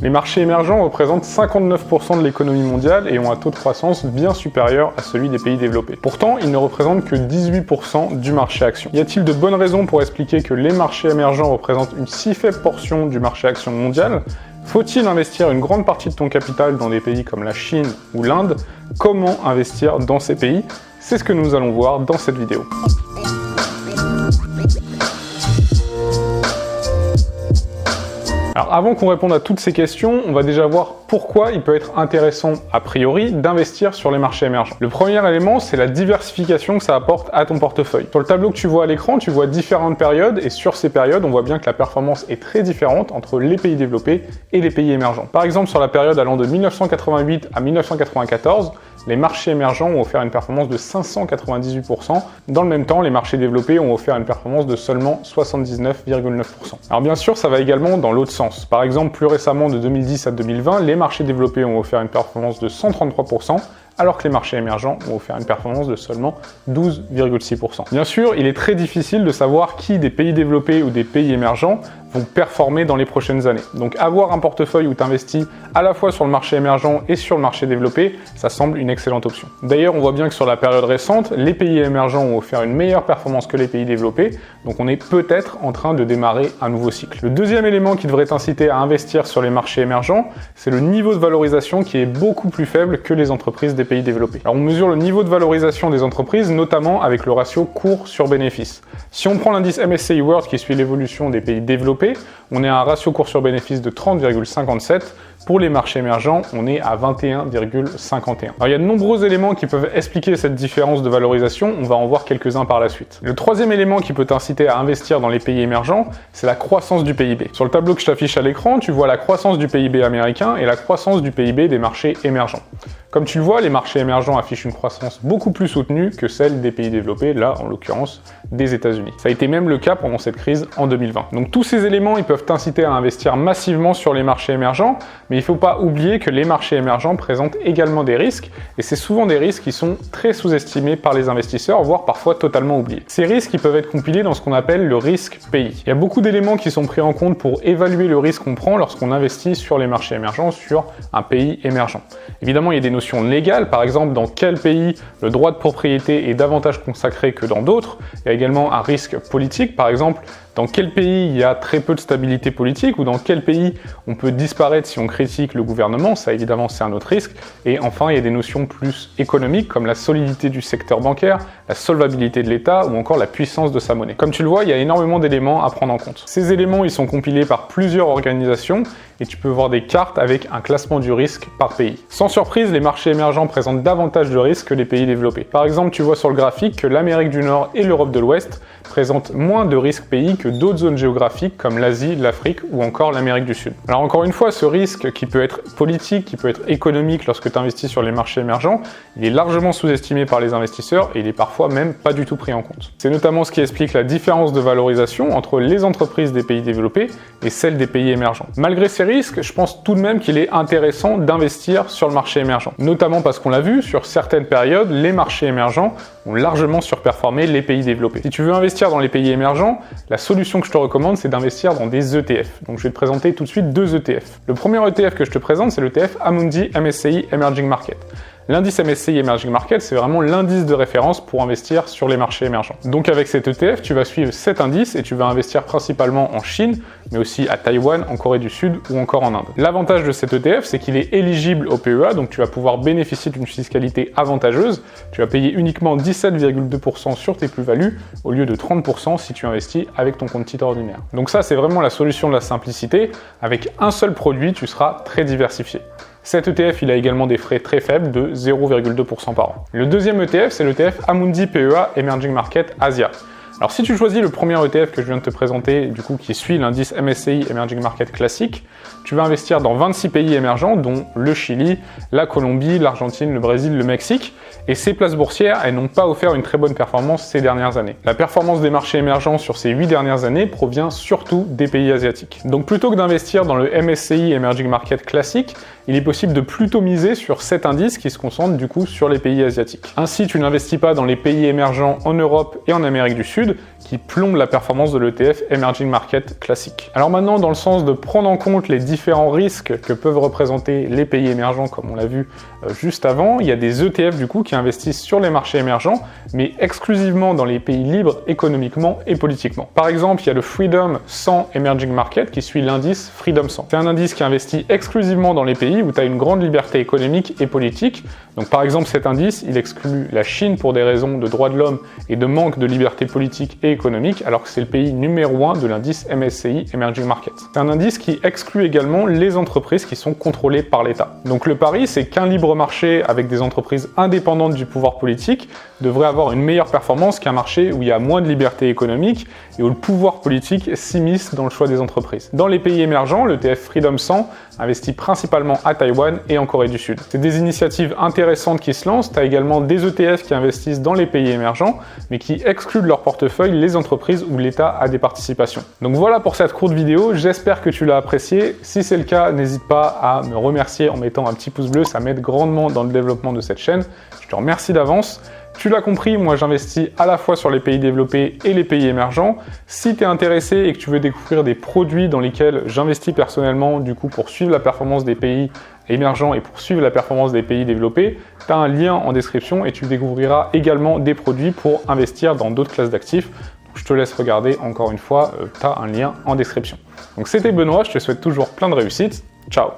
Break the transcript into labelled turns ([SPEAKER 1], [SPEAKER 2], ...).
[SPEAKER 1] Les marchés émergents représentent 59% de l'économie mondiale et ont un taux de croissance bien supérieur à celui des pays développés. Pourtant, ils ne représentent que 18% du marché action. Y a-t-il de bonnes raisons pour expliquer que les marchés émergents représentent une si faible portion du marché action mondial ? Faut-il investir une grande partie de ton capital dans des pays comme la Chine ou l'Inde ? Comment investir dans ces pays ? C'est ce que nous allons voir dans cette vidéo. Alors avant qu'on réponde à toutes ces questions, on va déjà voir pourquoi il peut être intéressant a priori d'investir sur les marchés émergents. Le premier élément, c'est la diversification que ça apporte à ton portefeuille. Sur le tableau que tu vois à l'écran, tu vois différentes périodes et sur ces périodes, on voit bien que la performance est très différente entre les pays développés et les pays émergents. Par exemple, sur la période allant de 1988 à 1994, les marchés émergents ont offert une performance de 598%. Dans le même temps, les marchés développés ont offert une performance de seulement 79,9%. Alors bien sûr, ça va également dans l'autre sens. Par exemple, plus récemment, de 2010 à 2020, les marchés développés ont offert une performance de 133%, alors que les marchés émergents ont offert une performance de seulement 12,6%. Bien sûr, il est très difficile de savoir qui des pays développés ou des pays émergents vont performer dans les prochaines années. Donc avoir un portefeuille où tu investis à la fois sur le marché émergent et sur le marché développé, ça semble une excellente option. D'ailleurs, on voit bien que sur la période récente, les pays émergents ont offert une meilleure performance que les pays développés, donc on est peut-être en train de démarrer un nouveau cycle. Le deuxième élément qui devrait t'inciter à investir sur les marchés émergents, c'est le niveau de valorisation qui est beaucoup plus faible que les entreprises des pays développés. Alors on mesure le niveau de valorisation des entreprises notamment avec le ratio cours sur bénéfice. Si on prend l'indice MSCI World qui suit l'évolution des pays développés, on est à un ratio cours sur bénéfice de 30,57. Pour les marchés émergents, on est à 21,51. Alors il y a de nombreux éléments qui peuvent expliquer cette différence de valorisation, on va en voir quelques-uns par la suite. Le troisième élément qui peut t'inciter à investir dans les pays émergents, c'est la croissance du PIB. Sur le tableau que je t'affiche à l'écran, tu vois la croissance du PIB américain et la croissance du PIB des marchés émergents. Comme tu le vois, les marchés émergents affichent une croissance beaucoup plus soutenue que celle des pays développés, là en l'occurrence des États-Unis. Ça a été même le cas pendant cette crise en 2020. Donc tous ces éléments, ils peuvent t'inciter à investir massivement sur les marchés émergents, mais il ne faut pas oublier que les marchés émergents présentent également des risques, et c'est souvent des risques qui sont très sous-estimés par les investisseurs, voire parfois totalement oubliés. Ces risques, ils peuvent être compilés dans ce qu'on appelle le risque pays. Il y a beaucoup d'éléments qui sont pris en compte pour évaluer le risque qu'on prend lorsqu'on investit sur les marchés émergents, sur un pays émergent. Évidemment, il y a des notions légales, par exemple, dans quel pays le droit de propriété est davantage consacré que dans d'autres. Il y a également un risque politique, par exemple, dans quel pays il y a très peu de stabilité politique ou dans quel pays on peut disparaître si on critique le gouvernement, ça évidemment c'est un autre risque. Et enfin il y a des notions plus économiques comme la solidité du secteur bancaire, la solvabilité de l'État ou encore la puissance de sa monnaie. Comme tu le vois, il y a énormément d'éléments à prendre en compte. Ces éléments ils sont compilés par plusieurs organisations et tu peux voir des cartes avec un classement du risque par pays. Sans surprise, les marchés émergents présentent davantage de risques que les pays développés. Par exemple, tu vois sur le graphique que l'Amérique du Nord et l'Europe de l'Ouest présentent moins de risques pays que d'autres zones géographiques comme l'Asie, l'Afrique ou encore l'Amérique du Sud. Alors encore une fois, ce risque qui peut être politique, qui peut être économique lorsque tu investis sur les marchés émergents, il est largement sous-estimé par les investisseurs et il est parfois même pas du tout pris en compte. C'est notamment ce qui explique la différence de valorisation entre les entreprises des pays développés et celles des pays émergents. Malgré ces risques, je pense tout de même qu'il est intéressant d'investir sur le marché émergent. Notamment parce qu'on l'a vu, sur certaines périodes, les marchés émergents ont largement surperformé les pays développés. Si tu veux investir dans les pays émergents, la solution que je te recommande, c'est d'investir dans des ETF. Donc je vais te présenter tout de suite deux ETF. Le premier ETF que je te présente, c'est l'ETF Amundi MSCI Emerging Market. L'indice MSCI Emerging Market, c'est vraiment l'indice de référence pour investir sur les marchés émergents. Donc avec cet ETF, tu vas suivre cet indice et tu vas investir principalement en Chine, mais aussi à Taïwan, en Corée du Sud ou encore en Inde. L'avantage de cet ETF, c'est qu'il est éligible au PEA, donc tu vas pouvoir bénéficier d'une fiscalité avantageuse. Tu vas payer uniquement 17,2% sur tes plus-values au lieu de 30% si tu investis avec ton compte titre ordinaire. Donc ça, c'est vraiment la solution de la simplicité. Avec un seul produit, tu seras très diversifié. Cet ETF, il a également des frais très faibles de 0,2% par an. Le deuxième ETF, c'est l'ETF Amundi PEA Emerging Market Asia. Alors si tu choisis le premier ETF que je viens de te présenter, du coup qui suit l'indice MSCI Emerging Market classique, tu vas investir dans 26 pays émergents, dont le Chili, la Colombie, l'Argentine, le Brésil, le Mexique. Et ces places boursières, elles n'ont pas offert une très bonne performance ces dernières années. La performance des marchés émergents sur ces 8 dernières années provient surtout des pays asiatiques. Donc plutôt que d'investir dans le MSCI Emerging Market classique, il est possible de plutôt miser sur cet indice qui se concentre du coup sur les pays asiatiques. Ainsi, tu n'investis pas dans les pays émergents en Europe et en Amérique du Sud, qui plombent la performance de l'ETF Emerging Market classique. Alors maintenant, dans le sens de prendre en compte les différents risques que peuvent représenter les pays émergents, comme on l'a vu juste avant, il y a des ETF du coup qui investissent sur les marchés émergents, mais exclusivement dans les pays libres économiquement et politiquement. Par exemple, il y a le Freedom 100 Emerging Market qui suit l'indice Freedom 100. C'est un indice qui investit exclusivement dans les pays où tu as une grande liberté économique et politique. Donc par exemple, cet indice, il exclut la Chine pour des raisons de droits de l'homme et de manque de liberté politique et économique, alors que c'est le pays numéro 1 de l'indice MSCI Emerging Markets. C'est un indice qui exclut également les entreprises qui sont contrôlées par l'État. Donc le pari, c'est qu'un libre marché avec des entreprises indépendantes du pouvoir politique devrait avoir une meilleure performance qu'un marché où il y a moins de liberté économique et où le pouvoir politique s'immisce dans le choix des entreprises. Dans les pays émergents, l'ETF Freedom 100 investit principalement à Taïwan et en Corée du Sud. C'est des initiatives intéressantes qui se lancent. Tu as également des ETF qui investissent dans les pays émergents, mais qui excluent de leur portefeuille les entreprises où l'État a des participations. Donc voilà pour cette courte vidéo, j'espère que tu l'as appréciée. Si c'est le cas, n'hésite pas à me remercier en mettant un petit pouce bleu, ça m'aide grandement dans le développement de cette chaîne. Je te remercie d'avance. Tu l'as compris, moi j'investis à la fois sur les pays développés et les pays émergents. Si tu es intéressé et que tu veux découvrir des produits dans lesquels j'investis personnellement, du coup pour suivre la performance des pays émergents et pour suivre la performance des pays développés, tu as un lien en description et tu découvriras également des produits pour investir dans d'autres classes d'actifs. Je te laisse regarder, encore une fois, tu as un lien en description. Donc c'était Benoît, je te souhaite toujours plein de réussite. Ciao!